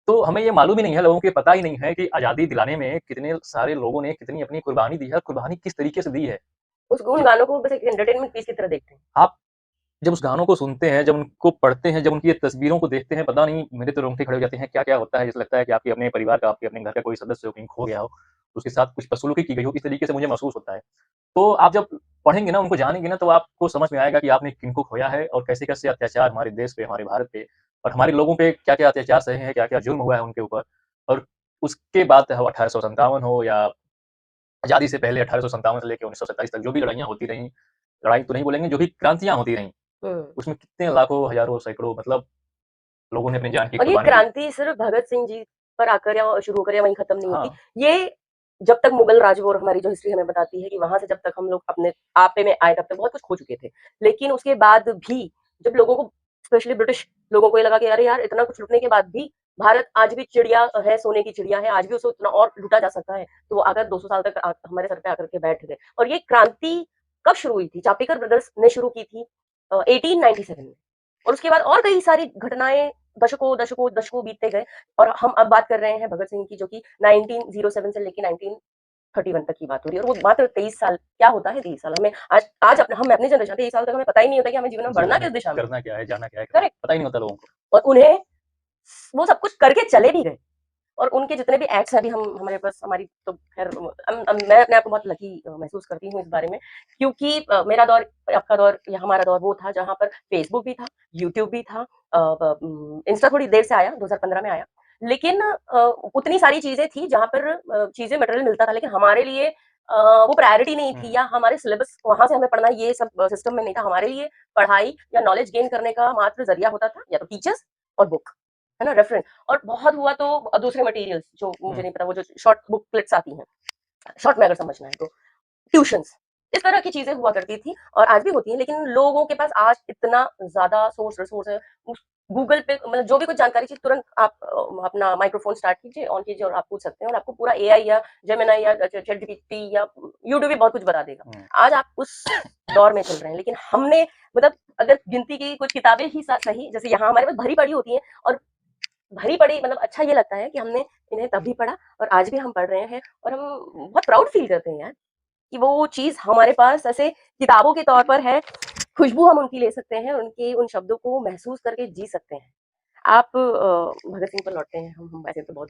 तो हमें ये मालूम ही नहीं है, लोगों को पता ही नहीं है कि आज़ादी दिलाने में कितने सारे लोगों ने कितनी अपनी कुर्बानी दी है, कुर्बानी किस तरीके से दी है। उन गानों को बस एक एंटरटेनमेंट पीस की तरह देखते हैं। आप जब उस गानों को सुनते हैं, जब उनको पढ़ते हैं, जब उनकी ये तस्वीरों को देखते हैं, पता नहीं मेरे तो रोंगटे खड़े हो जाते हैं, क्या-क्या होता है, जैसे लगता है कि आपके अपने परिवार का, आपके अपने घर का कोई सदस्य हो, कहीं खो गया हो, उसके साथ कुछ बदसलूकी की गई हो, इस तरीके से मुझे महसूस होता है। तो आप जब पढ़ेंगे ना, उनको जानेंगे ना, तो आपको समझ में आएगा कि आपने किनको खोया है और कैसे-कैसे अत्याचार हमारे देश पे, हमारे भारत पे और हमारे लोगों पे क्या-क्या अत्याचार सहे हैं, क्या-क्या जुल्म हुआ है उनके ऊपर। और उसके बाद 1857 हो या आज़ादी से पहले 1857 से लेके 1947 तक जो भी लड़ाइयाँ होती रहीं, लड़ाई तो नहीं बोलेंगे, जो भी क्रांतियाँ होती रहीं, हुँ। उसमें कितने लाखों, हज़ारों, सैकड़ों मतलब लोगों ने अपनी जान की और ये कुर्बानी दी। क्रांति सिर्फ़ भगत सिंह जी पर आकर या शुरू होकर या वहीं खत्म नहीं होती। हाँ, ये जब तक मुगल राज और हमारी जो हिस्ट्री हमें बताती है कि वहाँ से जब तक हम लोग अपने आपे में आए तब तक बहुत कुछ खो चुके थे। लेकिन उसके बाद भी जब लोगों को स्पेशली ब्रिटिश लोगों को ये लगा कि अरे यार इतना कुछ लूटने के बाद भी भारत आज भी चिड़िया है, सोने की चिड़िया है, आज भी उसे उतना और लूटा जा सकता है। तो वो आकर 200 साल तक हमारे सर पे आकर के बैठ गए। और ये क्रांति कब शुरू हुई थी? चाप्टिकर ब्रदर्स ने शुरू की थी 1897 में। और उसके बाद और कई सारी घटनाएँ दशकों बीतते गए और हम अब बात कर रहे हैं भगत सिंह की जो कि 1907 से लेके 1931 तक की बात हो रही है और वो मात्र 23 साल क्या होता है 23 साल? हमें आज हम अपनी जनरेशन 23 साल तक हमें पता ही नहीं होता कि हमें जीवन में बढ़ना जीवन में किस दिशा में है। करना क्या है, जाना क्या है, करेक्ट। पता ही नहीं होता लोगों को। और उन्हें वो सब कुछ करके चले भी गए। और उनके जितने भी एक्ट्स हैं अभी हम हमारे पास हमारी तो खैर मैं अपने आप को बहुत लकी महसूस करती हूँ इस बारे में क्योंकि मेरा दौर आपका दौर या हमारा दौर वो था जहाँ पर फेसबुक भी था, यूट्यूब भी था, इंस्टा थोड़ी देर से आया 2015 में आया। लेकिन उतनी सारी चीजें थी जहाँ पर चीजें मटेरियल मिलता था लेकिन हमारे लिए वो प्रायोरिटी नहीं थी हुँ, या हमारे सिलेबस वहां से हमें पढ़ना ये सब सिस्टम में नहीं था। हमारे लिए पढ़ाई या नॉलेज गेन करने का मात्र जरिया होता था या तो टीचर्स और बुक, है ना, रेफरेंस। और बहुत हुआ तो दूसरे मटेरियल्स जो मुझे हुँ। नहीं पता वो जो शॉर्ट बुकलेट्स आती हैं, शॉर्ट में अगर समझना है तो ट्यूशंस, इस तरह की चीजें हुआ करती थी और आज भी होती हैं। लेकिन लोगों के पास आज इतना ज्यादा सोर्स रिसोर्स है गूगल पे मतलब जो भी कुछ जानकारी चाहिए तुरंत आप अपना माइक्रोफोन स्टार्ट कीजिए ऑन कीजिए और आप पूछ सकते हैं और आपको पूरा एआई या जेमिनी या चैट जीपीटी या यूट्यूब भी बहुत कुछ बता देगा। हुँ, आज आप उस दौर में चल रहे हैं लेकिन हमने मतलब अगर गिनती की कुछ किताबें ही सही जैसे यहाँ हमारे पास भरी पड़ी होती हैं और भरी पड़ी मतलब अच्छा ये लगता है कि हमने इन्हें तब भी पढ़ा और आज भी हम पढ़ रहे हैं और हम बहुत प्राउड फील करते हैं यार कि वो चीज़ हमारे पास ऐसे किताबों के तौर पर है, खुशबू हम उनकी ले सकते हैं, उनके उन शब्दों को महसूस करके जी सकते हैं। आप भगत सिंह पर लौटते हैं, हम वैसे तो बहुत